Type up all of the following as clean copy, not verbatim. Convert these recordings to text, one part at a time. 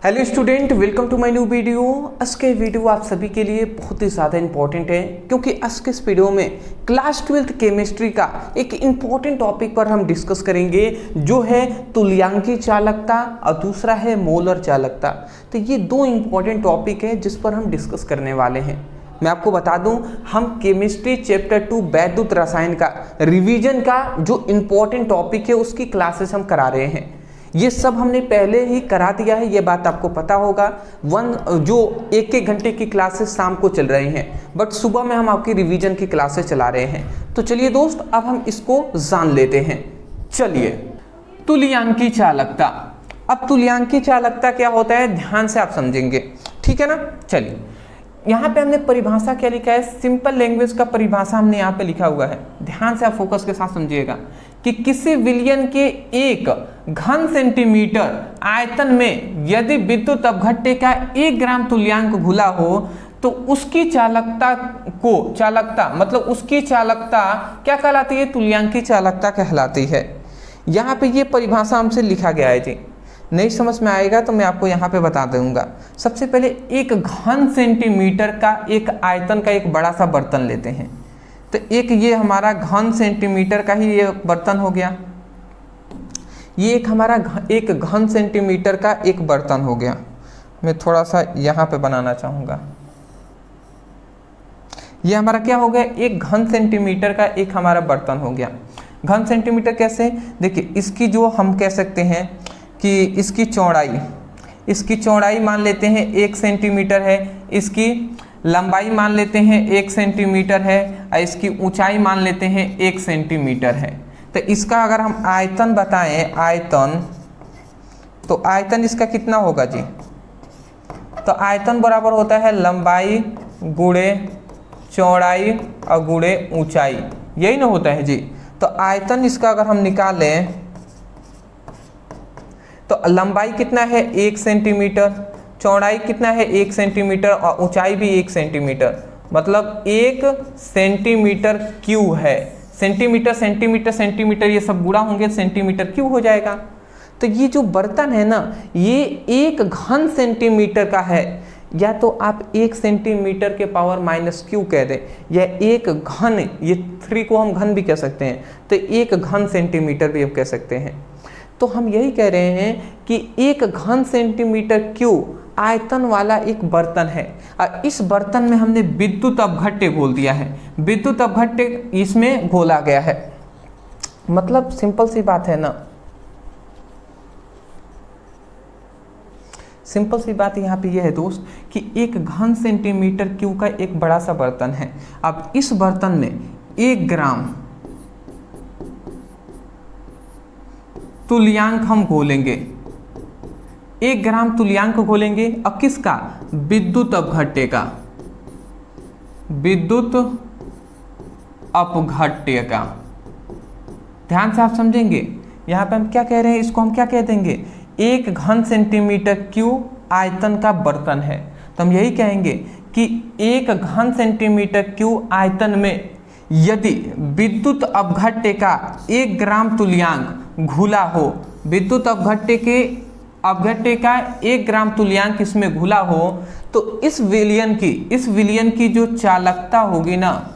Hello student, welcome to my new video. आज के video आप सभी के लिए बहुत ही ज़्यादा इंपॉर्टेंट है क्योंकि आज के इस वीडियो में क्लास 12th केमिस्ट्री का एक इम्पॉर्टेंट टॉपिक पर हम डिस्कस करेंगे जो है तुल्यांकी चालकता और दूसरा है मोलर चालकता। तो ये दो इम्पॉर्टेंट टॉपिक है जिस पर हम डिस्कस करने वाले हैं। मैं आपको बता दूं, हम केमिस्ट्री चैप्टर 2 वैद्युत रसायन का रिवीजन का जो इम्पॉर्टेंट टॉपिक है उसकी क्लासेस हम करा रहे हैं। ये सब हमने पहले ही करा दिया है, ये बात आपको पता होगा। जो एक घंटे की क्लासेस शाम को चल रही हैं, बट सुबह में हम आपकी रिवीजन की क्लासेस चला रहे हैं। तो चलिए दोस्त, अब हम इसको जान लेते हैं। चलिए, तुल्यांकी चालकता। अब तुल्यांकी चालकता क्या होता है, ध्यान से आप समझेंगे, ठीक है ना। चलिए, यहाँ पे हमने परिभाषा क्या लिखा है, सिंपल लैंग्वेज का परिभाषा हमने यहाँ पे लिखा हुआ है। ध्यान से आप फोकस के साथ समझिएगा कि किसी विलयन के एक घन सेंटीमीटर आयतन में यदि विद्युत अपघट्य का 1 ग्राम तुल्यांक घुला हो तो उसकी चालकता मतलब उसकी चालकता क्या कहलाती है, तुल्यांकी चालकता कहलाती है। यहाँ पे ये परिभाषा हमसे लिखा गया है जी। नहीं समझ में आएगा तो मैं आपको यहाँ पे बता दूंगा। सबसे पहले एक घन सेंटीमीटर का एक आयतन का एक बड़ा सा बर्तन लेते हैं। तो एक ये हमारा घन सेंटीमीटर का ही ये बर्तन हो गया। ये एक हमारा एक घन सेंटीमीटर का एक बर्तन हो गया। मैं थोड़ा सा यहाँ पे बनाना चाहूँगा। ये हमारा क्या हो गया, एक घन सेंटीमीटर का एक हमारा बर्तन हो गया। घन सेंटीमीटर कैसे, देखिए इसकी जो हम कह सकते हैं कि इसकी चौड़ाई मान लेते हैं 1 सेंटीमीटर है, इसकी लंबाई मान लेते हैं 1 सेंटीमीटर है और इसकी ऊंचाई मान लेते हैं 1 सेंटीमीटर है। तो इसका अगर हम आयतन बताएं, तो आयतन इसका कितना होगा जी, तो आयतन बराबर होता है लंबाई गुणे चौड़ाई और गुणे ऊंचाई, यही ना होता है जी। तो आयतन इसका अगर हम निकालें तो लंबाई कितना है 1 सेंटीमीटर, चौड़ाई कितना है 1 सेंटीमीटर और ऊंचाई भी 1 सेंटीमीटर, मतलब 1 सेंटीमीटर क्यूब है। सेंटीमीटर सेंटीमीटर सेंटीमीटर ये सब गुणा होंगे, सेंटीमीटर क्यूब हो जाएगा। तो ये जो बर्तन है ना, ये 1 घन सेंटीमीटर का है, या तो आप 1 सेंटीमीटर के पावर -q कह दें, या 1 घन, ये 3 को हम घन भी कह सकते हैं, तो 1 घन सेंटीमीटर भी हम कह सकते हैं। तो हम यही कह रहे हैं कि 1 घन सेंटीमीटर क्यूब आयतन वाला एक बर्तन है और इस बर्तन में हमने विद्युत अपघट्य घोल दिया है। विद्युत अपघट्य इसमें घोला गया है, मतलब सिंपल सी बात है ना। सिंपल सी बात यहाँ पे यह है दोस्त कि 1 घन सेंटीमीटर क्यूब का एक बड़ा सा बर्तन है। अब इस बर्तन में 1 ग्राम तुल्यांक हम घोलेंगे, 1 ग्राम तुल्यांक घोलेंगे। अब किसका, विद्युत अपघट्य का, विद्युत अपघट्य का। ध्यान से आप समझेंगे, यहाँ पे हम क्या कह रहे हैं, इसको हम क्या कह देंगे, 1 घन सेंटीमीटर क्यूब आयतन का बर्तन है। तो हम यही कहेंगे कि 1 घन सेंटीमीटर क्यूब आयतन में यदि विद्युत अपघट्य का 1 ग्राम तुल्यांक घुला हो, विद्युत अपघट्य का 1 ग्राम तुल्यांक इसमें घुला हो, तो इस विलयन की जो चालकता होगी ना,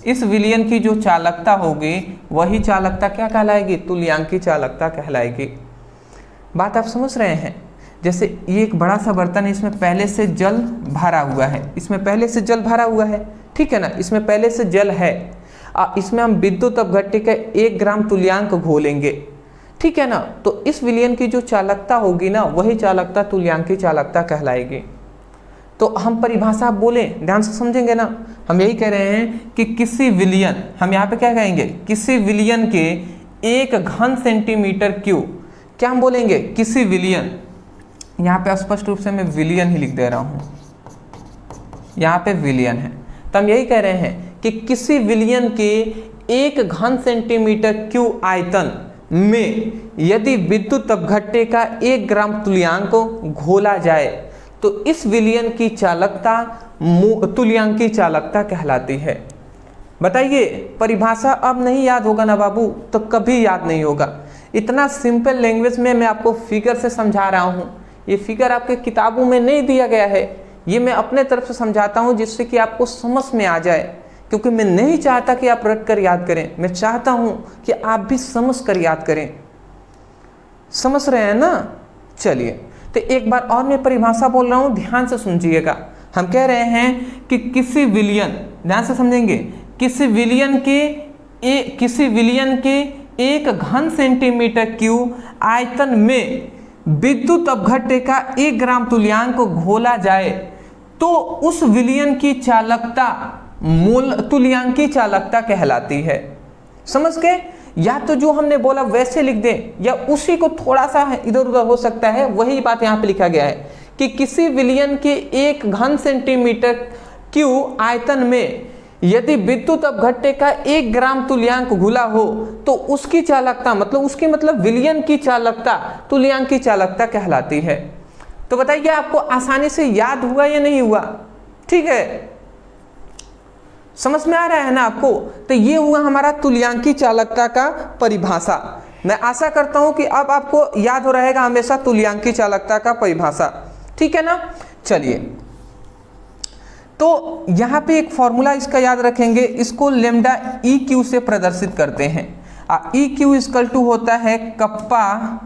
इस विलयन की जो चालकता होगी वही चालकता क्या कहलाएगी, तुल्यांकी चालकता कहलाएगी। बात आप समझ रहे हैं। जैसे ये एक बड़ा सा बर्तन है, इसमें पहले से जल भरा हुआ है, ठीक है ना, इसमें पहले से जल है। इसमें हम विद्युत अपघट्य का 1 ग्राम तुल्यांक घोलेंगे, ठीक है ना। तो इस विलयन की जो चालकता होगी ना, वही चालकता तुल्यांकी चालकता कहलाएगी। तो हम परिभाषा बोले, ध्यान से समझेंगे ना। हम यही कह रहे हैं कि किसी विलयन, हम यहाँ पे क्या कहेंगे, किसी विलयन के 1 घन सेंटीमीटर क्यूब, क्या हम बोलेंगे, किसी विलयन, यहाँ पे स्पष्ट रूप से मैं विलयन ही लिख दे रहा हूँ, यहाँ पे विलयन है। तो हम यही कह रहे हैं कि किसी विलयन के 1 घन सेंटीमीटर क्यूब आयतन में यदि विद्युत अपघट्य का 1 ग्राम तुल्यांक घोला जाए तो इस विलयन की चालकता तुल्यांकी चालकता कहलाती है। बताइए, परिभाषा अब नहीं याद होगा ना बाबू, तो कभी याद नहीं होगा। इतना सिंपल लैंग्वेज में मैं आपको फिगर से समझा रहा हूँ, ये फिगर आपके किताबों में नहीं दिया गया है, ये मैं अपने तरफ से समझाता हूँ जिससे कि आपको समझ में आ जाए, क्योंकि मैं नहीं चाहता कि आप रट कर याद करें, मैं चाहता हूँ कि आप भी समझ कर याद करें। समझ रहे हैं ना? चलिए, तो एक बार और मैं परिभाषा बोल रहा हूँ, ध्यान से सुनिएगा। हम कह रहे हैं कि किसी विलयन, ध्यान से समझेंगे, किसी विलयन के 1 घन सेंटीमीटर क्यूब आयतन में विद्युत अपघट्य का 1 ग्राम तुल्यांक को घोला जाए तो उस विलयन की चालकता मूल तुल्यांकी चालकता कहलाती है। समझ गए? या तो जो हमने बोला वैसे लिख दे, या उसी को थोड़ा सा इधर उधर हो सकता है, वही बात यहाँ पे लिखा गया है कि किसी विलयन के 1 घन सेंटीमीटर क्यूब आयतन में यदि विद्युत अपघट्य का 1 ग्राम तुल्यांक घुला हो तो उसकी चालकता मतलब विलयन की चालकता तुल्यांकी चालकता कहलाती है। तो बताइए आपको आसानी से याद हुआ या नहीं हुआ? ठीक है, समझ में आ रहा है ना आपको? तो ये हुआ हमारा तुल्यांकी चालकता का परिभाषा। मैं आशा करता हूं कि अब आपको याद हो रहेगा हमेशा तुल्यांकी चालकता का परिभाषा, ठीक है ना? चलिए, तो यहां पे एक फॉर्मूला इसका याद रखेंगे, इसको लेमडा ई क्यू से प्रदर्शित करते हैं। ई क्यू इक्वल टू होता है कप्पा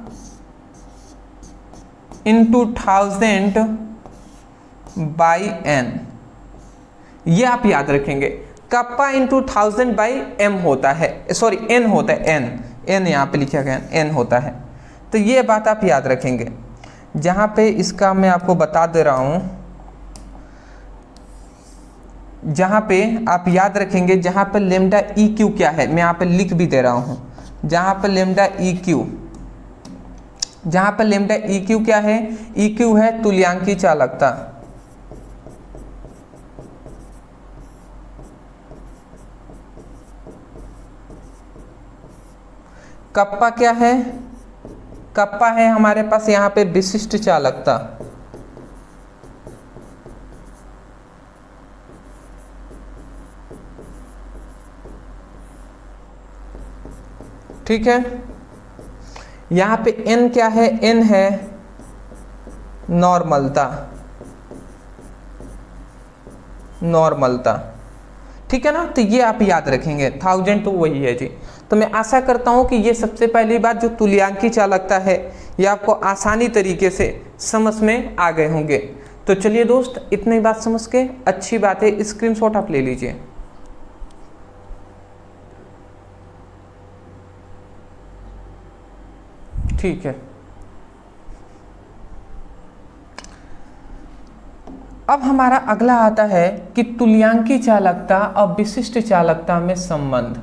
इंटू 1000 बाई एन। ये आप याद रखेंगे, कप्पा इंटू 1000 बाई एम होता है, सॉरी एन होता है, एन यहाँ पे लिखा गया एन होता है। तो ये बात आप याद रखेंगे। जहाँ पे इसका मैं आपको बता दे रहा हूँ, जहाँ पे आप याद रखेंगे, जहाँ पे लेमडा ई क्यू क्या है, मैं यहाँ पे लिख भी दे रहा हूँ। जहाँ पे लेमडा ई क्यू, जहाँ पे लेमडा ई क्यू क्या है, ई क्यू है तुल्यांकी चालकता। कप्पा क्या है? कप्पा है हमारे पास यहाँ पे विशिष्ट चालकता। ठीक है, यहाँ पे n क्या है? n है नॉर्मलता, ठीक है ना? तो ये आप याद रखेंगे, 1000 तो वही है जी। तो मैं आशा करता हूँ कि ये सबसे पहली बात जो तुल्यांकी चालकता है ये आपको आसानी तरीके से समझ में आ गए होंगे। तो चलिए दोस्त, इतनी बात समझ के अच्छी बात है, स्क्रीनशॉट आप ले लीजिए। ठीक है, अब हमारा अगला आता है कि तुल्यांकी चालकता और विशिष्ट चालकता में संबंध।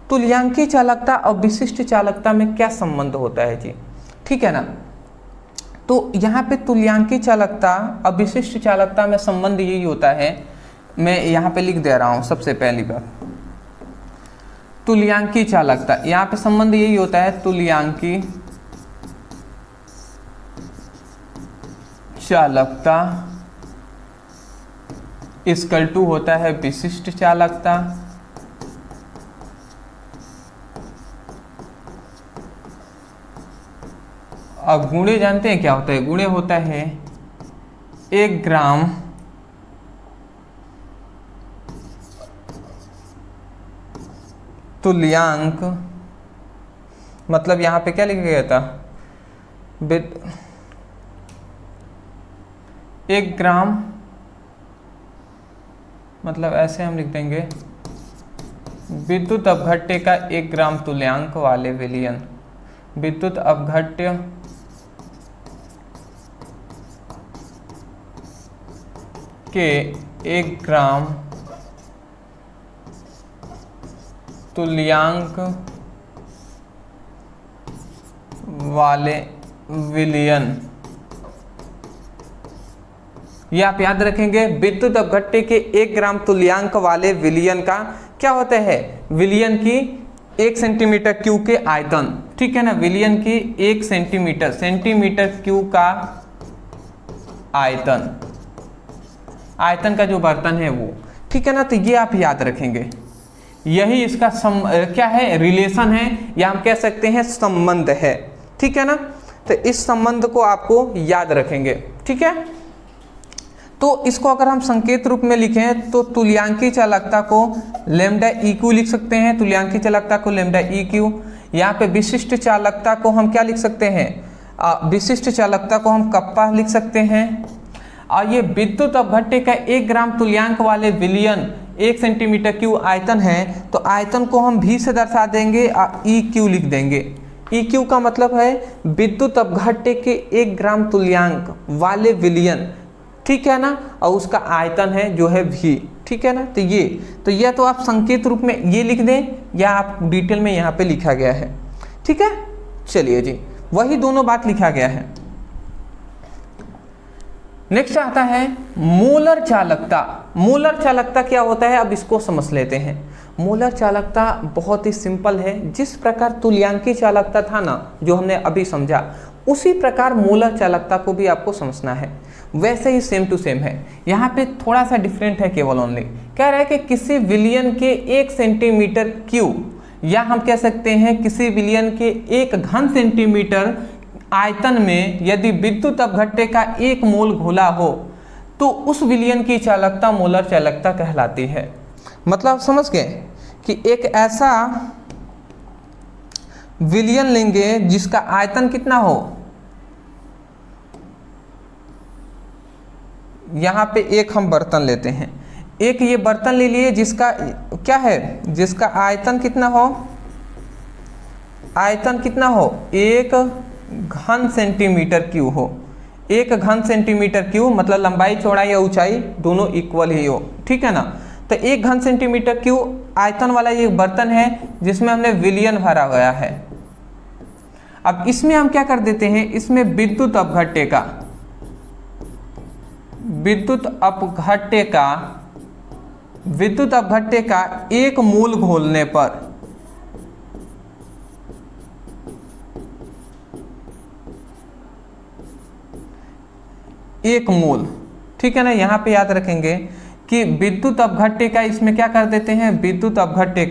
तुल्यांकी चालकता और विशिष्ट चालकता में क्या संबंध होता है जी? ठीक है ना? तो यहाँ पे तुल्यांकी चालकता और विशिष्ट चालकता में संबंध यही होता है, मैं यहाँ पे लिख दे रहा हूँ। सबसे पहली बात, तुल्यांकी चालकता, यहाँ पे संबंध यही होता है, तुल्यांकी चालकता इक्वल टू होता है विशिष्ट चालकता। अब गुणे जानते हैं क्या होता है? गुणे होता है 1 ग्राम तुल्यांक, मतलब यहां पे क्या लिखा गया था? 1 ग्राम, मतलब ऐसे हम लिख देंगे, विद्युत अपघट्य का 1 ग्राम तुल्यांक वाले विलयन, विद्युत अपघट्य के 1 ग्राम तुल्यांक वाले विलयन। ये आप याद रखेंगे, विद्युत अपघट्य के 1 ग्राम तुल्यांक वाले विलयन का क्या होता है? विलयन की 1 सेंटीमीटर क्यूब के आयतन, ठीक है ना? विलयन की 1 सेंटीमीटर क्यूब का आयतन, आयतन का जो बर्तन है वो, ठीक है ना? तो ये आप याद रखेंगे, यही इसका क्या है? रिलेशन है, या हम कह सकते हैं संबंध है, ठीक है ना? तो इस संबंध को आपको याद रखेंगे, ठीक है। तो इसको अगर हम संकेत रूप में लिखें तो तुल्यांकी चालकता को लैम्डा ई क्यू लिख सकते हैं, तुल्यांकी चालकता को लैम्डा ई क्यू। यहाँ पे विशिष्ट चालकता को हम क्या लिख सकते हैं, विशिष्ट चालकता को हम कप्पा लिख सकते हैं। और ये विद्युत अपघट्य का 1 ग्राम तुल्यांक वाले विलयन 1 सेंटीमीटर क्यूब आयतन है, तो आयतन को हम भी से दर्शा देंगे और ई क्यू लिख देंगे। ई क्यू का मतलब है विद्युत अपघट्य के 1 ग्राम तुल्यांक वाले विलयन, ठीक है ना, और उसका आयतन है जो है भी, ठीक है ना। तो यह तो आप संकेत रूप में ये लिख दें या आप डिटेल में यहाँ पे लिखा गया है, ठीक है। चलिए जी, वही दोनों बात लिखा गया है। नेक्स्ट आता है मोलर चालकता। मोलर चालकता क्या होता है, अब इसको समझ लेते हैं। मोलर चालकता बहुत ही सिंपल है। जिस प्रकार तुल्यांकी चालकता था ना, जो हमने अभी समझा, उसी प्रकार मोलर चालकता को भी आपको समझना है। वैसे ही सेम टू सेम है। यहाँ पे थोड़ा सा डिफरेंट है केवल ओनली। कह रहा है कि किसी विलयन के 1 सेंटीमीटर क्यूब, या हम कह सकते हैं किसी विलयन के 1 घन सेंटीमीटर आयतन में यदि विद्युत अपघट्य का 1 मोल घोला हो तो उस विलयन की चालकता मोलर चालकता कहलाती है। मतलब समझ गए कि एक ऐसा विलयन लेंगे जिसका आयतन कितना हो, यहाँ पे एक हम बर्तन लेते हैं, एक ये बर्तन ले लिए जिसका क्या है, जिसका आयतन कितना हो, आयतन कितना हो, 1 घन सेंटीमीटर क्यूब हो। 1 घन सेंटीमीटर क्यूब मतलब लंबाई चौड़ाई या ऊंचाई दोनों इक्वल ही हो, ठीक है ना। तो 1 घन सेंटीमीटर क्यूब आयतन वाला ये बर्तन है जिसमें हमने विलयन भरा गया है। अब इसमें हम क्या कर देते हैं, इसमें विद्युत अपघट्य का, विद्युत अपघट्य का 1 मोल घोलने पर, एक मोल, ठीक है ना। यहां पे याद रखेंगे कि विद्युत अपघट्य का, इसमें क्या कर देते हैं, विद्युत अपघट्य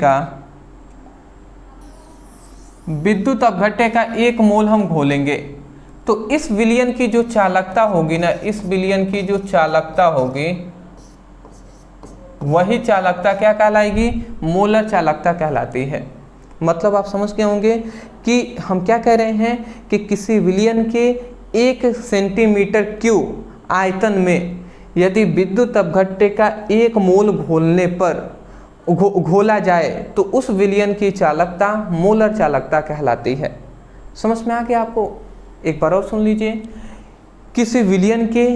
का 1 मोल हम घोलेंगे तो इस विलयन की जो चालकता होगी ना, इस विलयन की जो चालकता होगी वही चालकता क्या कहलाएगी, मोलर चालकता कहलाती है। मतलब आप समझ गए होंगे कि हम क्या कह रहे हैं कि किसी विलयन के 1 सेंटीमीटर क्यूब आयतन में यदि विद्युत अपघट्य का 1 मोल घोलने पर घोला जाए तो उस विलयन की चालकता मोलर चालकता कहलाती है। समझ में आ गया आपको। एक बार और सुन लीजिए, किसी विलयन के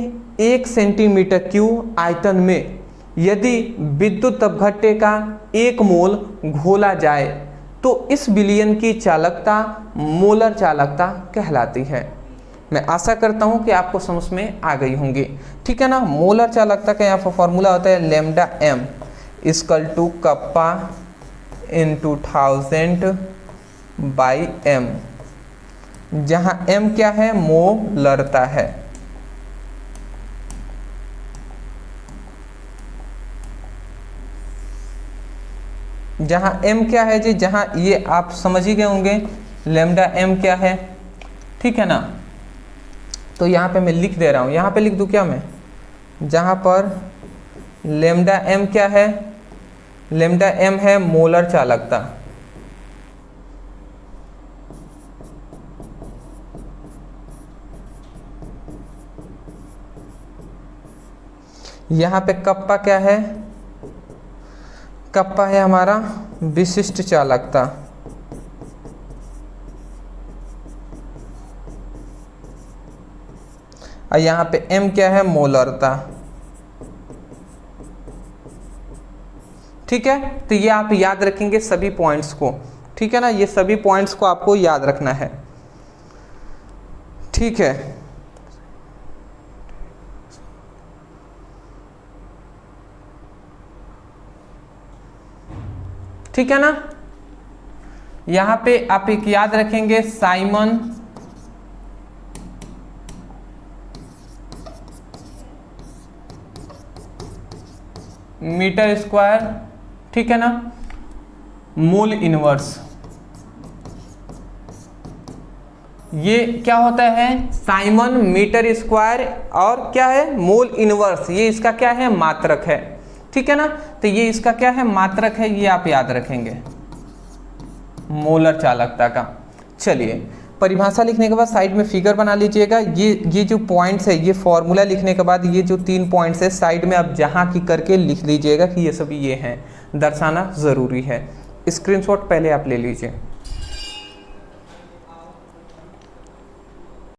1 सेंटीमीटर क्यूब आयतन में यदि विद्युत अपघट्य का 1 मोल घोला जाए तो इस विलयन की चालकता मोलर चालकता कहलाती है। मैं आशा करता हूं कि आपको समझ में आ गई होंगी, ठीक है ना। मोलर चालकता का यहाँ पर फॉर्मूला होता है lambda m equal to kappa into 1000 by m, जहां m क्या है, मोलरता है। जहां m क्या है जी, जहां ये आप समझ ही गए होंगे लैम्डा m क्या है, ठीक है ना। तो यहाँ पे मैं लिख दे रहा हूँ, यहाँ पे लिख दूँ क्या मैं, जहाँ पर लैम्डा m क्या है, लैम्डा m है मोलर चालकता। यहाँ पे कप्पा क्या है, कप्पा है हमारा विशिष्ट चालकता। और यहाँ पे m क्या है, मोलरता, ठीक है। तो ये आप याद रखेंगे सभी पॉइंट्स को, ठीक है ना। ये सभी पॉइंट्स को आपको याद रखना है, ठीक है। ठीक है ना। यहां पे आप एक याद रखेंगे साइमन मीटर स्क्वायर, ठीक है ना, मोल इनवर्स, ये क्या होता है, साइमन मीटर स्क्वायर, और क्या है, मोल इनवर्स, ये इसका क्या है, मात्रक है, ठीक है ना। तो ये इसका क्या है, मात्रक है, ये आप याद रखेंगे मोलर चालकता का। चलिए परिभाषा लिखने के बाद साइड में फिगर बना लीजिएगा। ये जो पॉइंट्स है, ये फॉर्मूला लिखने के बाद ये जो 3 पॉइंट्स है साइड में आप जहाँ की करके लिख लीजिएगा कि ये सभी ये हैं, दर्शाना ज़रूरी है। स्क्रीनशॉट पहले आप ले लीजिए।